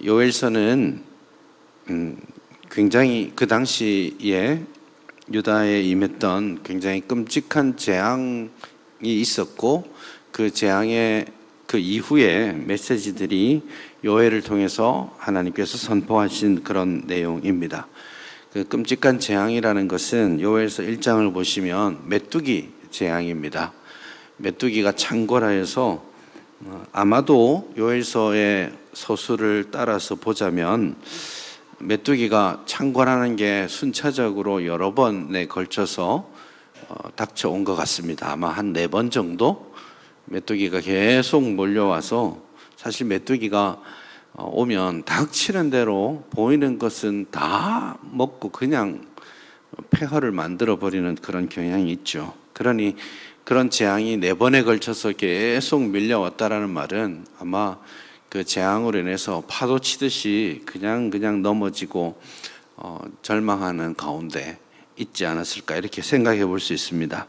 요엘서는 굉장히 그 당시에 유다에 임했던 굉장히 끔찍한 재앙이 있었고, 그 재앙의 그 이후에 메시지들이 요엘을 통해서 하나님께서 선포하신 그런 내용입니다. 그 끔찍한 재앙이라는 것은 요엘서 1장을 보시면 메뚜기 재앙입니다. 메뚜기가 창궐하여서 아마도 요엘서의 서술을 따라서 보자면 메뚜기가 창궐하는 게 순차적으로 여러 번에 걸쳐서 닥쳐온 것 같습니다. 아마 한 4번 정도 메뚜기가 계속 몰려와서, 사실 메뚜기가 오면 닥치는 대로 보이는 것은 다 먹고 그냥 폐허를 만들어 버리는 그런 경향이 있죠. 그러니 그런 재앙이 4번에 걸쳐서 계속 밀려왔다라는 말은 아마 그 재앙으로 인해서 파도 치듯이 그냥 넘어지고 절망하는 가운데 있지 않았을까, 이렇게 생각해 볼 수 있습니다.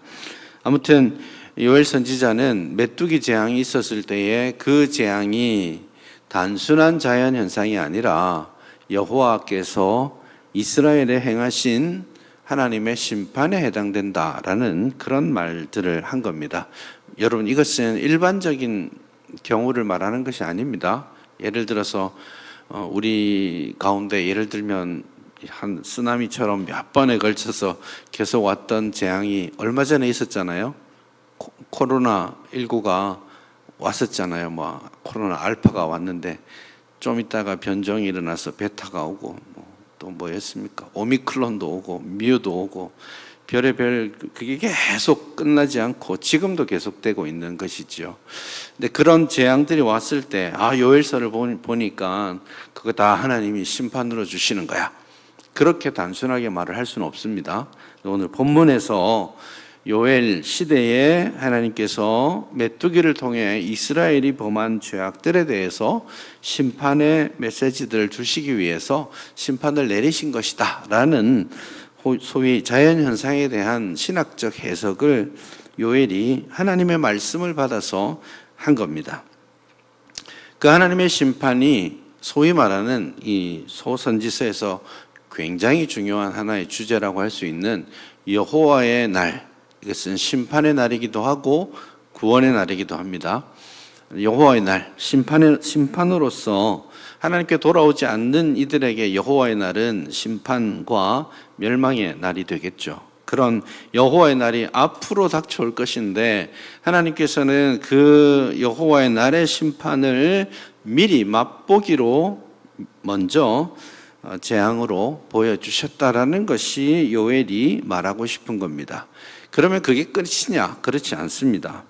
아무튼 요엘 선지자는 메뚜기 재앙이 있었을 때에 그 재앙이 단순한 자연 현상이 아니라 여호와께서 이스라엘에 행하신 하나님의 심판에 해당된다라는 그런 말들을 한 겁니다. 여러분, 이것은 일반적인 경우를 말하는 것이 아닙니다. 예를 들어서 우리 가운데 예를 들면 한 쓰나미처럼 몇 번에 걸쳐서 계속 왔던 재앙이 얼마 전에 있었잖아요. 코로나19가 왔었잖아요. 코로나 알파가 왔는데 좀 있다가 변종이 일어나서 베타가 오고 또 뭐였습니까? 오미크론도 오고 뮤도 오고 별의별, 그게 계속 끝나지 않고 지금도 계속되고 있는 것이죠. 근데 그런 재앙들이 왔을 때 요엘서를 보니까 그거 다 하나님이 심판으로 주시는 거야, 그렇게 단순하게 말을 할 수는 없습니다. 오늘 본문에서 요엘 시대에 하나님께서 메뚜기를 통해 이스라엘이 범한 죄악들에 대해서 심판의 메시지들을 주시기 위해서 심판을 내리신 것이다 라는 소위 자연현상에 대한 신학적 해석을 요엘이 하나님의 말씀을 받아서 한 겁니다. 그 하나님의 심판이 소위 말하는 이 소선지서에서 굉장히 중요한 하나의 주제라고 할 수 있는 여호와의 날, 이것은 심판의 날이기도 하고 구원의 날이기도 합니다. 여호와의 날, 심판으로서 하나님께 돌아오지 않는 이들에게 여호와의 날은 심판과 멸망의 날이 되겠죠. 그런 여호와의 날이 앞으로 닥쳐올 것인데, 하나님께서는 그 여호와의 날의 심판을 미리 맛보기로 먼저 재앙으로 보여주셨다라는 것이 요엘이 말하고 싶은 겁니다. 그러면 그게 끝이냐? 그렇지 않습니다.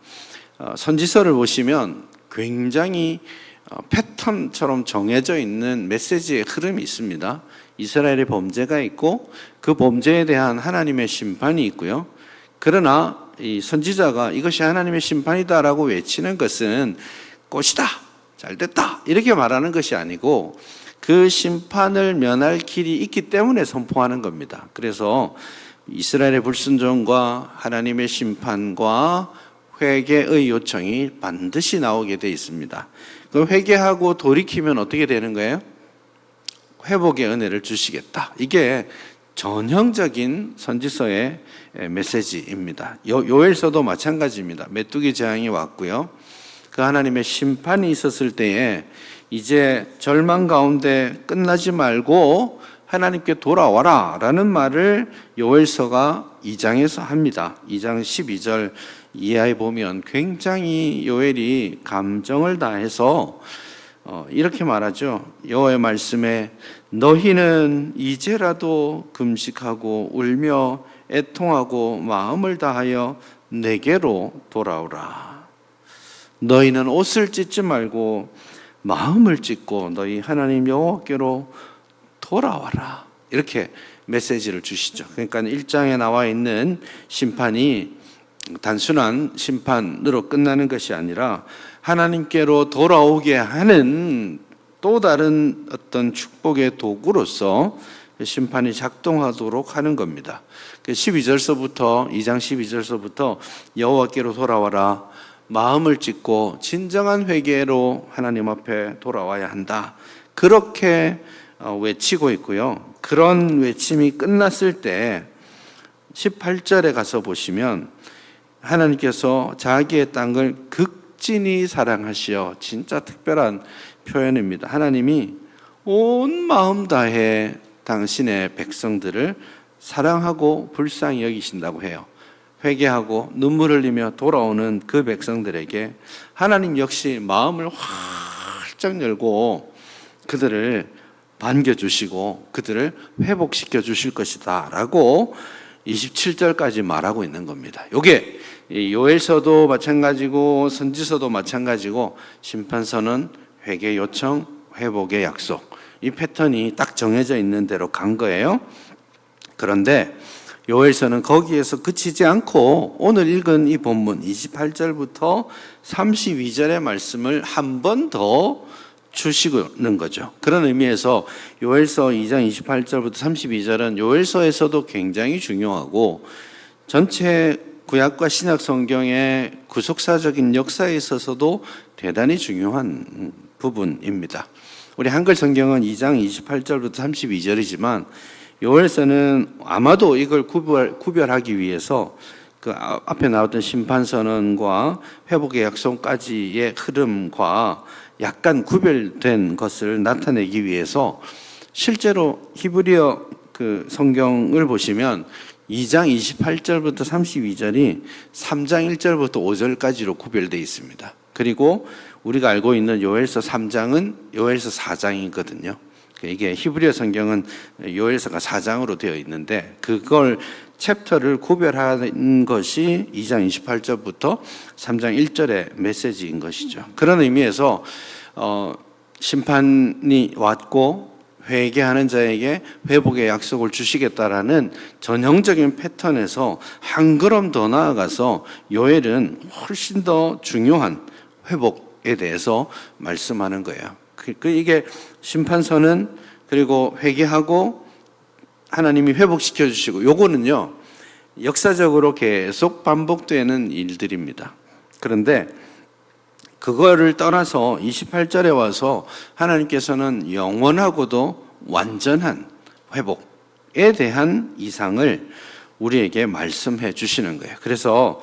선지서를 보시면 굉장히 패턴처럼 정해져 있는 메시지의 흐름이 있습니다. 이스라엘의 범죄가 있고 그 범죄에 대한 하나님의 심판이 있고요. 그러나 이 선지자가 이것이 하나님의 심판이다라고 외치는 것은 꽃이다, 잘됐다, 이렇게 말하는 것이 아니고 그 심판을 면할 길이 있기 때문에 선포하는 겁니다. 그래서 이스라엘의 불순종과 하나님의 심판과 회개의 요청이 반드시 나오게 되어 있습니다. 그럼 회개하고 돌이키면 어떻게 되는 거예요? 회복의 은혜를 주시겠다. 이게 전형적인 선지서의 메시지입니다. 요엘서도 마찬가지입니다. 메뚜기 재앙이 왔고요. 그 하나님의 심판이 있었을 때에 이제 절망 가운데 끝나지 말고 하나님께 돌아와라 라는 말을 요엘서가 2장에서 합니다. 2장 12절 이하에 보면 굉장히 요엘이 감정을 다해서 이렇게 말하죠. 여호와의 말씀에 너희는 이제라도 금식하고 울며 애통하고 마음을 다하여 내게로 돌아오라. 너희는 옷을 찢지 말고 마음을 찢고 너희 하나님 여호와께로 돌아와라. 이렇게 메시지를 주시죠. 그러니까 1장에 나와 있는 심판이 단순한 심판으로 끝나는 것이 아니라 하나님께로 돌아오게 하는 또 다른 어떤 축복의 도구로서 심판이 작동하도록 하는 겁니다. 12절서부터 2장 12절서부터 여호와께로 돌아와라, 마음을 찢고 진정한 회개로 하나님 앞에 돌아와야 한다. 그렇게 외치고 있고요. 그런 외침이 끝났을 때 18절에 가서 보시면 하나님께서 자기의 땅을 극진히 사랑하시어, 진짜 특별한 표현입니다. 하나님이 온 마음 다해 당신의 백성들을 사랑하고 불쌍히 여기신다고 해요. 회개하고 눈물 흘리며 돌아오는 그 백성들에게 하나님 역시 마음을 활짝 열고 그들을 반겨주시고 그들을 회복시켜 주실 것이다 라고 27절까지 말하고 있는 겁니다. 이게 요엘서도 마찬가지고 선지서도 마찬가지고 심판서는 회개 요청, 회복의 약속, 이 패턴이 딱 정해져 있는 대로 간 거예요. 그런데 요엘서는 거기에서 그치지 않고 오늘 읽은 이 본문 28절부터 32절의 말씀을 한 번 더 주시는 거죠. 그런 의미에서 요엘서 2장 28절부터 32절은 요엘서에서도 굉장히 중요하고 전체 구약과 신약 성경의 구속사적인 역사에 있어서도 대단히 중요한 부분입니다. 우리 한글 성경은 2장 28절부터 32절이지만 요엘서는 아마도 이걸 구별하기 위해서 그 앞에 나왔던 심판선언과 회복의 약속까지의 흐름과 약간 구별된 것을 나타내기 위해서 실제로 히브리어 그 성경을 보시면 2장 28절부터 32절이 3장 1절부터 5절까지로 구별되어 있습니다. 그리고 우리가 알고 있는 요엘서 3장은 요엘서 4장이거든요. 이게 히브리어 성경은 요엘서가 4장으로 되어 있는데 그걸 챕터를 구별한 것이 2장 28절부터 3장 1절의 메시지인 것이죠. 그런 의미에서 심판이 왔고 회개하는 자에게 회복의 약속을 주시겠다라는 전형적인 패턴에서 한 걸음 더 나아가서 요엘은 훨씬 더 중요한 회복에 대해서 말씀하는 거예요. 이게 심판서는 그리고 회개하고 하나님이 회복시켜 주시고 요거는요 역사적으로 계속 반복되는 일들입니다. 그런데 그거를 떠나서 28절에 와서 하나님께서는 영원하고도 완전한 회복에 대한 이상을 우리에게 말씀해 주시는 거예요. 그래서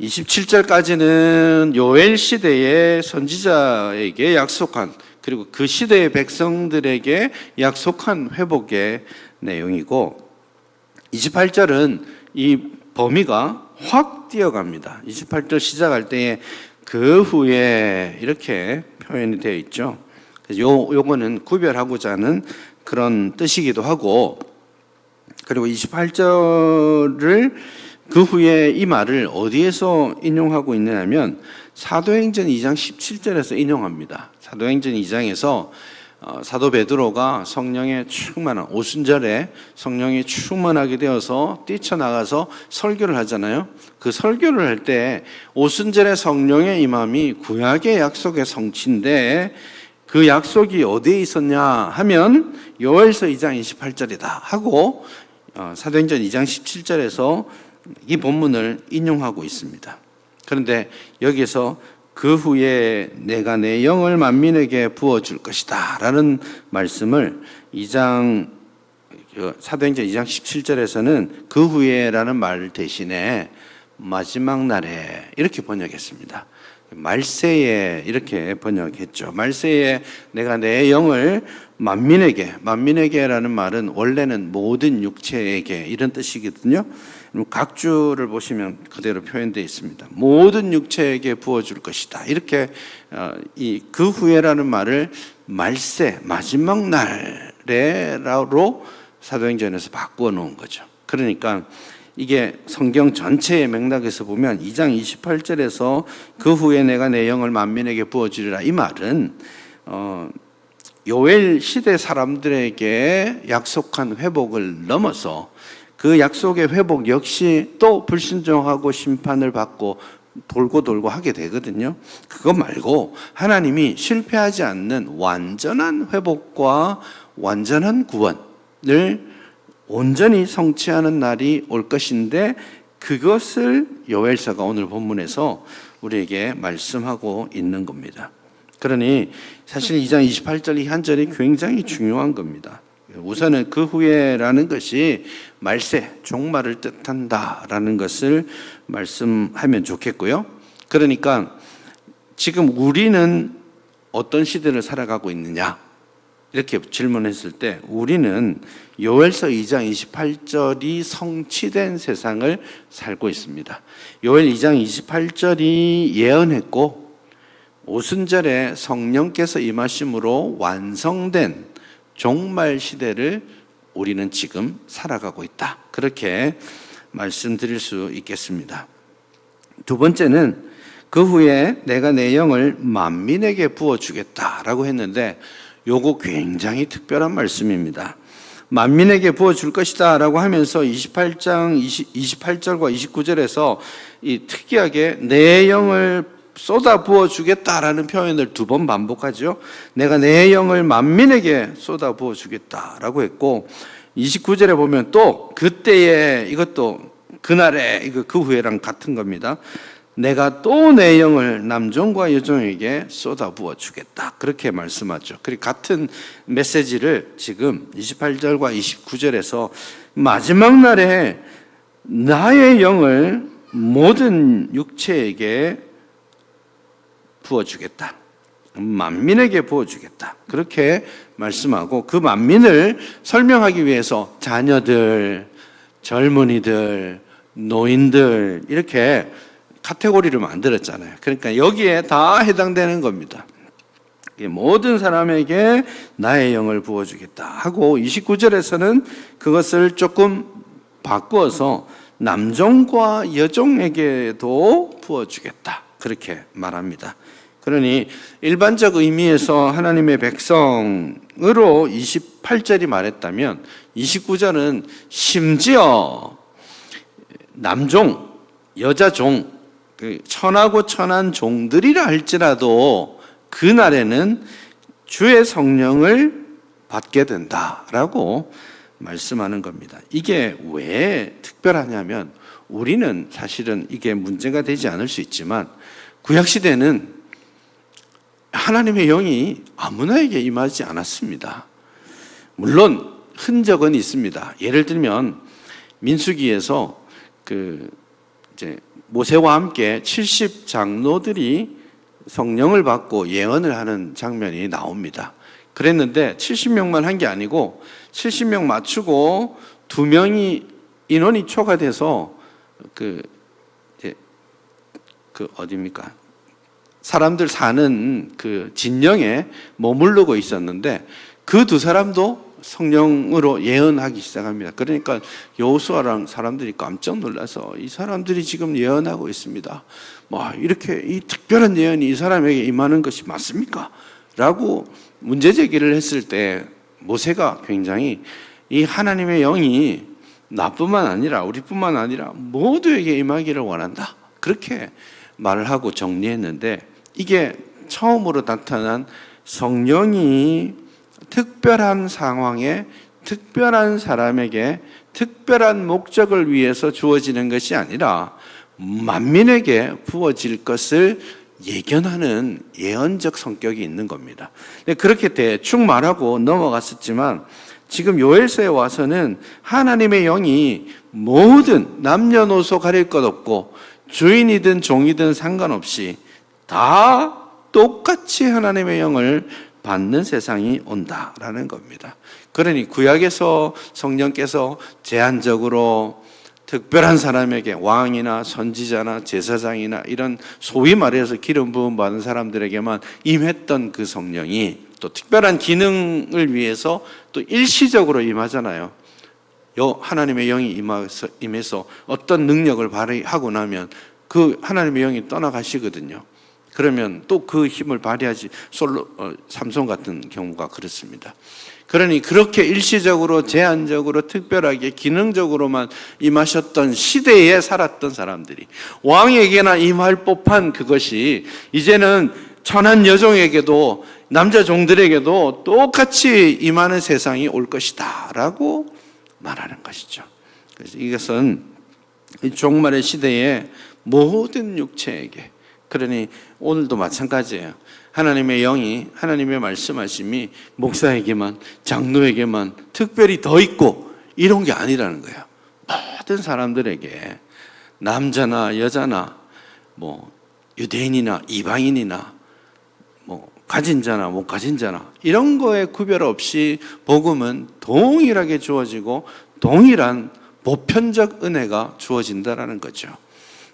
27절까지는 요엘 시대의 선지자에게 약속한 그리고 그 시대의 백성들에게 약속한 회복의 내용이고 28절은 이 범위가 확 뛰어갑니다. 28절 시작할 때에 그 후에 이렇게 표현이 되어 있죠. 요거는 구별하고자 하는 그런 뜻이기도 하고 그리고 28절을 그 후에 이 말을 어디에서 인용하고 있느냐면 사도행전 2장 17절에서 인용합니다. 사도행전 2장에서 사도 베드로가 성령에 충만한 오순절에 성령이 충만하게 되어서 뛰쳐나가서 설교를 하잖아요. 그 설교를 할 때 오순절에 성령의 임함이 구약의 약속의 성취인데 그 약속이 어디에 있었냐 하면 요엘서 2장 28절이다 하고 사도행전 2장 17절에서 이 본문을 인용하고 있습니다. 그런데 여기서 그 후에 내가 내 영을 만민에게 부어줄 것이다 라는 말씀을 사도행전 2장 17절에서는 그 후에 라는 말 대신에 마지막 날에 이렇게 번역했습니다. 말세에 이렇게 번역했죠. 말세에 내가 내 영을 만민에게라는 말은 원래는 모든 육체에게 이런 뜻이거든요. 각주를 보시면 그대로 표현되어 있습니다. 모든 육체에게 부어줄 것이다. 이렇게 그 후에라는 말을 말세, 마지막 날에로 사도행전에서 바꾸어 놓은 거죠. 그러니까 이게 성경 전체의 맥락에서 보면 2장 28절에서 그 후에 내가 내 영을 만민에게 부어주리라 이 말은 요엘 시대 사람들에게 약속한 회복을 넘어서 그 약속의 회복 역시 또 불순종하고 심판을 받고 돌고 하게 되거든요. 그거 말고 하나님이 실패하지 않는 완전한 회복과 완전한 구원을 온전히 성취하는 날이 올 것인데 그것을 요엘서가 오늘 본문에서 우리에게 말씀하고 있는 겁니다. 그러니 사실 2장 28절 이 한 절이 굉장히 중요한 겁니다. 우선은 그 후에라는 것이 말세, 종말을 뜻한다라는 것을 말씀하면 좋겠고요. 그러니까 지금 우리는 어떤 시대를 살아가고 있느냐? 이렇게 질문했을 때 우리는 요엘서 2장 28절이 성취된 세상을 살고 있습니다. 요엘 2장 28절이 예언했고 오순절에 성령께서 임하심으로 완성된 종말 시대를 우리는 지금 살아가고 있다. 그렇게 말씀드릴 수 있겠습니다. 두 번째는 그 후에 내가 내 영을 만민에게 부어주겠다라고 했는데 요거 굉장히 특별한 말씀입니다. 만민에게 부어줄 것이다 라고 하면서 28장 28절과 29절에서 이 특이하게 내 영을 쏟아 부어주겠다라는 표현을 두 번 반복하죠. 내가 내 영을 만민에게 쏟아 부어주겠다라고 했고 29절에 보면 또 그때에 이것도 그날에 그 후에랑 같은 겁니다. 내가 또 내 영을 남종과 여종에게 쏟아 부어주겠다 그렇게 말씀하죠. 그리고 같은 메시지를 지금 28절과 29절에서 마지막 날에 나의 영을 모든 육체에게 부어주겠다. 만민에게 부어주겠다. 그렇게 말씀하고 그 만민을 설명하기 위해서 자녀들, 젊은이들, 노인들 이렇게 카테고리를 만들었잖아요. 그러니까 여기에 다 해당되는 겁니다. 모든 사람에게 나의 영을 부어주겠다 하고 29절에서는 그것을 조금 바꾸어서 남종과 여종에게도 부어주겠다 그렇게 말합니다. 그러니 일반적 의미에서 하나님의 백성으로 28절이 말했다면 29절은 심지어 남종, 여자종, 천하고 천한 종들이라 할지라도 그날에는 주의 성령을 받게 된다라고 말씀하는 겁니다. 이게 왜 특별하냐면 우리는 사실은 이게 문제가 되지 않을 수 있지만 구약시대는 하나님의 영이 아무나에게 임하지 않았습니다. 물론 흔적은 있습니다. 예를 들면 민수기에서 이제 모세와 함께 70 장로들이 성령을 받고 예언을 하는 장면이 나옵니다. 그랬는데 70명만 한 게 아니고 70명 맞추고 2명이 인원이 초과돼서 어디입니까? 사람들 사는 그 진영에 머무르고 있었는데 그 두 사람도 성령으로 예언하기 시작합니다. 그러니까 여호수아랑 사람들이 깜짝 놀라서 이 사람들이 지금 예언하고 있습니다. 이렇게 이 특별한 예언이 이 사람에게 임하는 것이 맞습니까? 라고 문제 제기를 했을 때 모세가 굉장히 이 하나님의 영이 나뿐만 아니라 우리뿐만 아니라 모두에게 임하기를 원한다. 그렇게 말을 하고 정리했는데 이게 처음으로 나타난 성령이 특별한 상황에 특별한 사람에게 특별한 목적을 위해서 주어지는 것이 아니라 만민에게 부어질 것을 예견하는 예언적 성격이 있는 겁니다. 그렇게 대충 말하고 넘어갔었지만 지금 요엘서에 와서는 하나님의 영이 모든 남녀노소 가릴 것 없고 주인이든 종이든 상관없이 다 똑같이 하나님의 영을 받는 세상이 온다라는 겁니다. 그러니 구약에서 성령께서 제한적으로 특별한 사람에게 왕이나 선지자나 제사장이나 이런 소위 말해서 기름 부음 받은 사람들에게만 임했던 그 성령이 또 특별한 기능을 위해서 또 일시적으로 임하잖아요. 하나님의 영이 임해서 어떤 능력을 발휘하고 나면 그 하나님의 영이 떠나가시거든요. 그러면 또 그 힘을 발휘하지. 삼손 같은 경우가 그렇습니다. 그러니 그렇게 일시적으로 제한적으로 특별하게 기능적으로만 임하셨던 시대에 살았던 사람들이 왕에게나 임할 법한 그것이 이제는 천한 여종에게도 남자 종들에게도 똑같이 임하는 세상이 올 것이다 라고 말하는 것이죠. 그래서 이것은 이 종말의 시대에 모든 육체에게 그러니 오늘도 마찬가지예요. 하나님의 영이, 하나님의 말씀하심이 목사에게만, 장로에게만 특별히 더 있고 이런 게 아니라는 거예요. 모든 사람들에게, 남자나 여자나 뭐 유대인이나 이방인이나 뭐 가진 자나 못 가진 자나 이런 거에 구별 없이 복음은 동일하게 주어지고 동일한 보편적 은혜가 주어진다라는 거죠.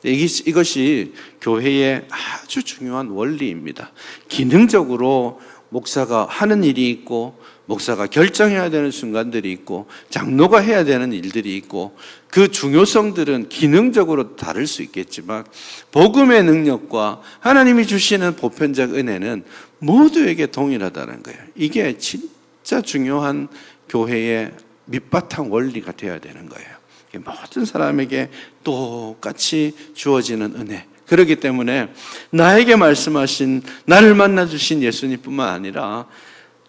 이것이 교회의 아주 중요한 원리입니다. 기능적으로 목사가 하는 일이 있고, 목사가 결정해야 되는 순간들이 있고, 장로가 해야 되는 일들이 있고, 그 중요성들은 기능적으로 다를 수 있겠지만 복음의 능력과 하나님이 주시는 보편적 은혜는 모두에게 동일하다는 거예요. 이게 진짜 중요한 교회의 밑바탕 원리가 되어야 되는 거예요. 모든 사람에게 똑같이 주어지는 은혜. 그렇기 때문에 나에게 말씀하신, 나를 만나주신 예수님뿐만 아니라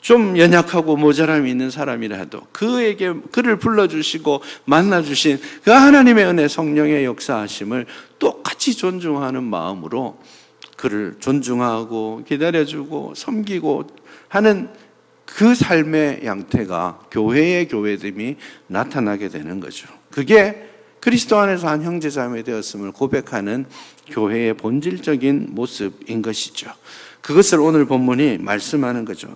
좀 연약하고 모자람이 있는 사람이라도 그를 불러주시고 만나주신 그 하나님의 은혜, 성령의 역사하심을 똑같이 존중하는 마음으로 그를 존중하고 기다려주고 섬기고 하는 그 삶의 양태가 교회의 교회됨이 나타나게 되는 거죠. 그게 그리스도 안에서 한 형제자매 되었음을 고백하는 교회의 본질적인 모습인 것이죠. 그것을 오늘 본문이 말씀하는 거죠.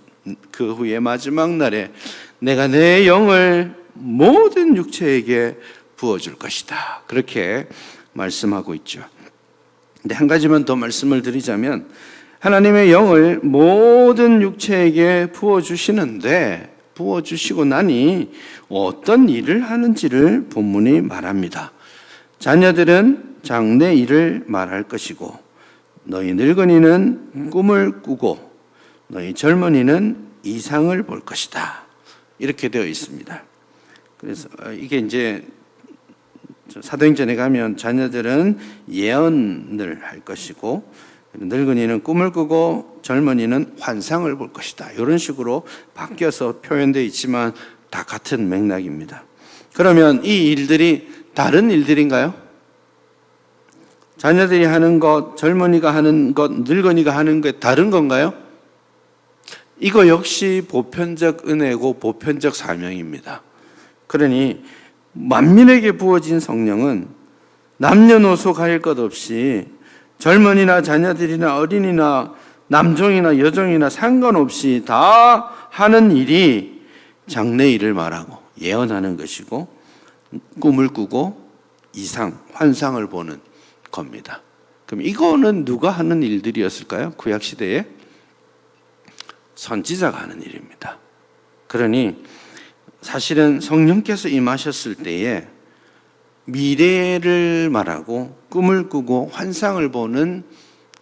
그 후에 마지막 날에 내가 내 영을 모든 육체에게 부어줄 것이다. 그렇게 말씀하고 있죠. 근데 한 가지만 더 말씀을 드리자면, 하나님의 영을 모든 육체에게 부어주시는데, 부어주시고 나니 어떤 일을 하는지를 본문이 말합니다. 자녀들은 장래 일을 말할 것이고, 너희 늙은이는 꿈을 꾸고, 너희 젊은이는 이상을 볼 것이다. 이렇게 되어 있습니다. 그래서 이게 이제 사도행전에 가면 자녀들은 예언을 할 것이고, 늙은이는 꿈을 꾸고 젊은이는 환상을 볼 것이다. 이런 식으로 바뀌어서 표현되어 있지만 다 같은 맥락입니다. 그러면 이 일들이 다른 일들인가요? 자녀들이 하는 것, 젊은이가 하는 것, 늙은이가 하는 것 다른 건가요? 이거 역시 보편적 은혜고 보편적 사명입니다. 그러니 만민에게 부어진 성령은 남녀노소 가릴 것 없이 젊은이나 자녀들이나 어린이나 남종이나 여종이나 상관없이 다 하는 일이 장래 일을 말하고 예언하는 것이고, 꿈을 꾸고 이상, 환상을 보는 겁니다. 그럼 이거는 누가 하는 일들이었을까요? 구약시대에 선지자가 하는 일입니다. 그러니 사실은 성령께서 임하셨을 때에 미래를 말하고 꿈을 꾸고 환상을 보는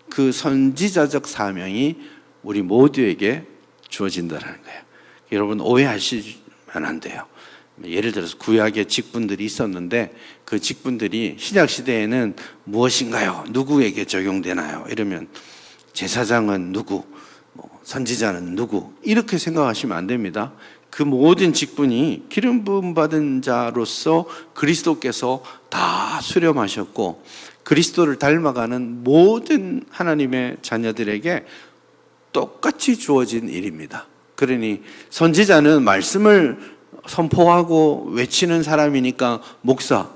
그 선지자적 사명이 우리 모두에게 주어진다는 거예요. 여러분 오해하시면 안 돼요. 예를 들어서 구약에 직분들이 있었는데 그 직분들이 신약 시대에는 무엇인가요? 누구에게 적용되나요? 이러면 제사장은 누구, 선지자는 누구, 이렇게 생각하시면 안 됩니다. 그 모든 직분이 기름 부음 받은 자로서 그리스도께서 다 수렴하셨고, 그리스도를 닮아가는 모든 하나님의 자녀들에게 똑같이 주어진 일입니다. 그러니 선지자는 말씀을 선포하고 외치는 사람이니까 목사여야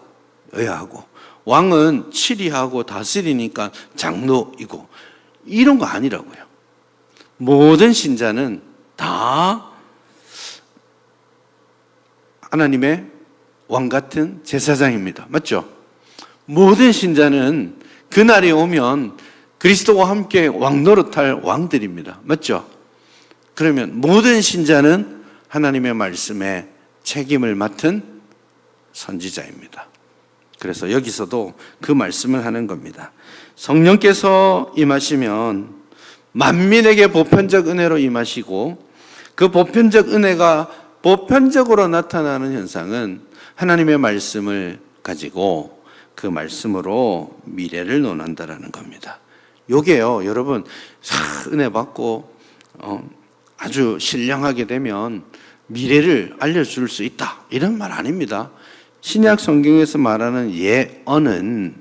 하고, 왕은 치리하고 다스리니까 장로이고, 이런 거 아니라고요. 모든 신자는 다 하나님의 왕 같은 제사장입니다. 맞죠? 모든 신자는 그날이 오면 그리스도와 함께 왕노릇할 왕들입니다. 맞죠? 그러면 모든 신자는 하나님의 말씀에 책임을 맡은 선지자입니다. 그래서 여기서도 그 말씀을 하는 겁니다. 성령께서 임하시면 만민에게 보편적 은혜로 임하시고, 그 보편적 은혜가 보편적으로 나타나는 현상은 하나님의 말씀을 가지고 그 말씀으로 미래를 논한다라는 겁니다. 요게요, 여러분, 은혜 받고 아주 신령하게 되면 미래를 알려줄 수 있다, 이런 말 아닙니다. 신약 성경에서 말하는 예언은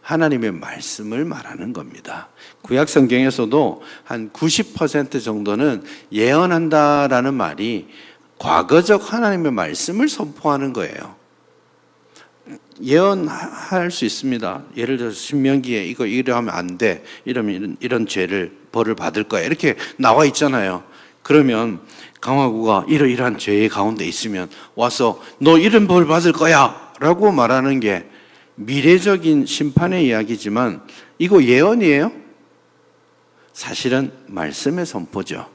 하나님의 말씀을 말하는 겁니다. 구약 성경에서도 한 90% 정도는 예언한다라는 말이 과거적 하나님의 말씀을 선포하는 거예요. 예언할 수 있습니다. 예를 들어서 신명기에 이거 이러하면 안 돼. 이러면 이런 죄를 벌을 받을 거야. 이렇게 나와 있잖아요. 그러면 강화구가 이러이러한 죄의 가운데 있으면 와서 너 이런 벌 받을 거야 라고 말하는 게 미래적인 심판의 이야기지만 이거 예언이에요? 사실은 말씀의 선포죠.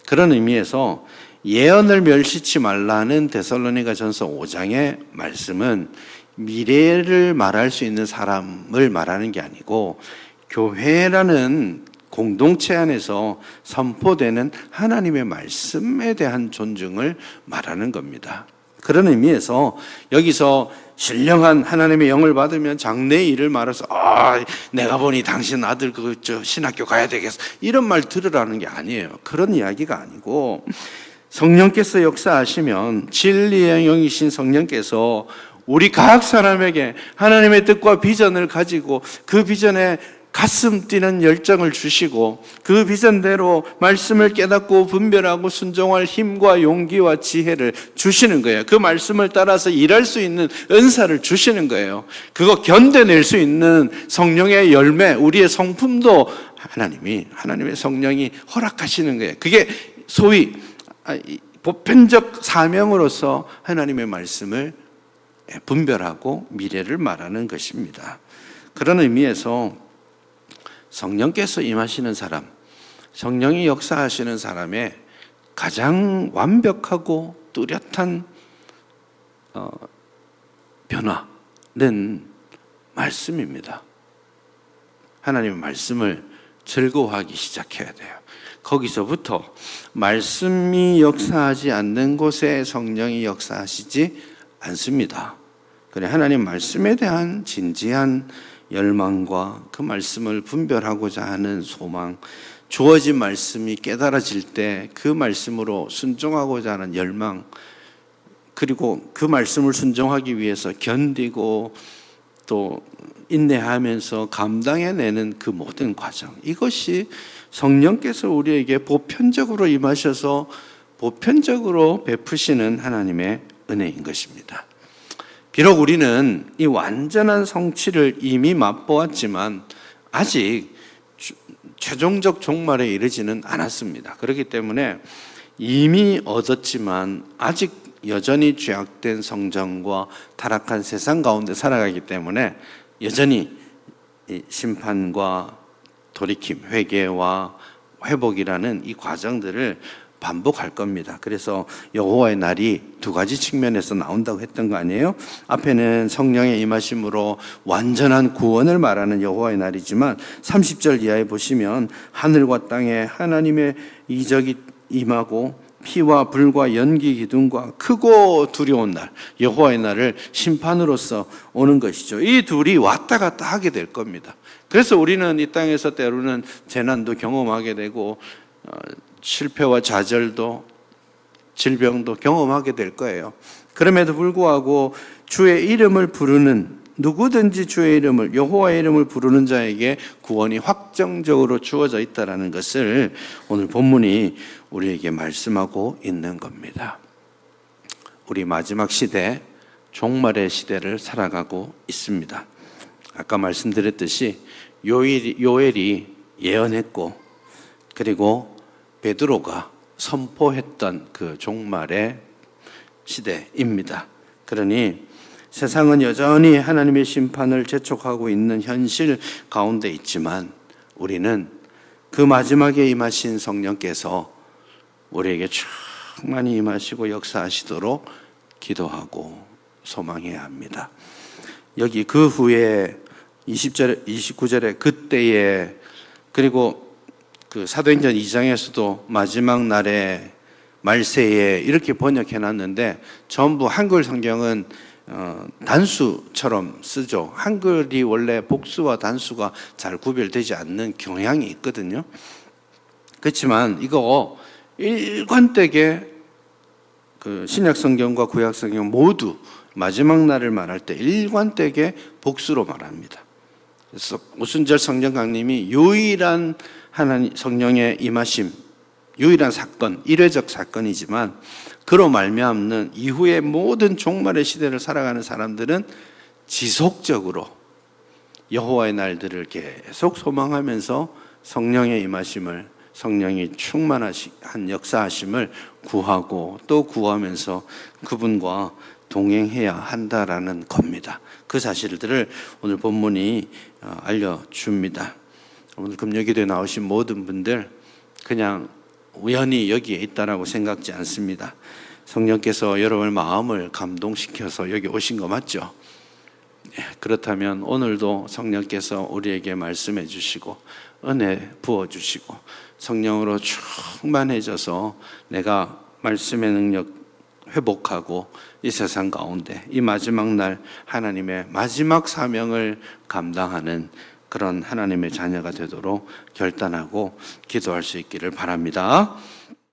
그런 의미에서 예언을 멸시치 말라는 데살로니가전서 5장의 말씀은 미래를 말할 수 있는 사람을 말하는 게 아니고 교회라는 공동체 안에서 선포되는 하나님의 말씀에 대한 존중을 말하는 겁니다. 그런 의미에서 여기서 신령한 하나님의 영을 받으면 장래의 일을 말해서 내가 보니 당신 아들 신학교 가야 되겠어 이런 말 들으라는 게 아니에요. 그런 이야기가 아니고 성령께서 역사하시면 진리의 영이신 성령께서 우리 각 사람에게 하나님의 뜻과 비전을 가지고 그 비전에 가슴 뛰는 열정을 주시고 그 비전대로 말씀을 깨닫고 분별하고 순종할 힘과 용기와 지혜를 주시는 거예요. 그 말씀을 따라서 일할 수 있는 은사를 주시는 거예요. 그거 견뎌낼 수 있는 성령의 열매, 우리의 성품도 하나님의 성령이 허락하시는 거예요. 그게 소위 보편적 사명으로서 하나님의 말씀을 분별하고 미래를 말하는 것입니다. 그런 의미에서 성령께서 임하시는 사람, 성령이 역사하시는 사람의 가장 완벽하고 뚜렷한 변화는 말씀입니다. 하나님의 말씀을 즐거워하기 시작해야 돼요. 거기서부터 말씀이 역사하지 않는 곳에 성령이 역사하시지 않습니다. 그래, 하나님 말씀에 대한 진지한 열망과 그 말씀을 분별하고자 하는 소망, 주어진 말씀이 깨달아질 때 그 말씀으로 순종하고자 하는 열망, 그리고 그 말씀을 순종하기 위해서 견디고 또 인내하면서 감당해내는 그 모든 과정, 이것이 성령께서 우리에게 보편적으로 임하셔서 보편적으로 베푸시는 하나님의 은혜인 것입니다. 비록 우리는 이 완전한 성취를 이미 맛보았지만 아직 최종적 종말에 이르지는 않았습니다. 그렇기 때문에 이미 얻었지만 아직 여전히 죄악된 성정과 타락한 세상 가운데 살아가기 때문에 여전히 심판과 돌이킴, 회개와 회복이라는 이 과정들을 반복할 겁니다. 그래서 여호와의 날이 두 가지 측면에서 나온다고 했던 거 아니에요? 앞에는 성령의 임하심으로 완전한 구원을 말하는 여호와의 날이지만 30절 이하에 보시면 하늘과 땅에 하나님의 이적이 임하고 피와 불과 연기 기둥과 크고 두려운 날, 여호와의 날을 심판으로서 오는 것이죠. 이 둘이 왔다 갔다 하게 될 겁니다. 그래서 우리는 이 땅에서 때로는 재난도 경험하게 되고 실패와 좌절도 질병도 경험하게 될 거예요. 그럼에도 불구하고 주의 이름을 부르는, 누구든지 주의 이름을, 여호와의 이름을 부르는 자에게 구원이 확정적으로 주어져 있다는 것을 오늘 본문이 우리에게 말씀하고 있는 겁니다. 우리 마지막 시대, 종말의 시대를 살아가고 있습니다. 아까 말씀드렸듯이 요엘이 예언했고, 그리고 베드로가 선포했던 그 종말의 시대입니다. 그러니 세상은 여전히 하나님의 심판을 재촉하고 있는 현실 가운데 있지만 우리는 그 마지막에 임하신 성령께서 우리에게 충만히 임하시고 역사하시도록 기도하고 소망해야 합니다. 여기 그 후에 20절, 29절에 그때에, 그리고 그 사도행전 2장에서도 마지막 날에 말세에 이렇게 번역해 놨는데 전부 한글 성경은 단수처럼 쓰죠. 한글이 원래 복수와 단수가 잘 구별되지 않는 경향이 있거든요. 그렇지만 이거 일관되게 그 신약 성경과 구약 성경 모두 마지막 날을 말할 때 일관되게 복수로 말합니다. 그래서 오순절 성령 강림이 유일한 하나님 성령의 임하심, 유일한 사건, 일회적 사건이지만 그로 말미암는 이후의 모든 종말의 시대를 살아가는 사람들은 지속적으로 여호와의 날들을 계속 소망하면서 성령의 임하심을, 성령이 충만한 역사하심을 구하고 또 구하면서 그분과 동행해야 한다라는 겁니다. 그 사실들을 오늘 본문이 알려줍니다. 오늘 금요기도에 나오신 모든 분들 그냥 우연히 여기에 있다라고 생각지 않습니다. 성령께서 여러분의 마음을 감동시켜서 여기 오신 거 맞죠? 그렇다면 오늘도 성령께서 우리에게 말씀해 주시고 은혜 부어 주시고 성령으로 충만해져서 내가 말씀의 능력 회복하고 이 세상 가운데 이 마지막 날 하나님의 마지막 사명을 감당하는 그런 하나님의 자녀가 되도록 결단하고 기도할 수 있기를 바랍니다.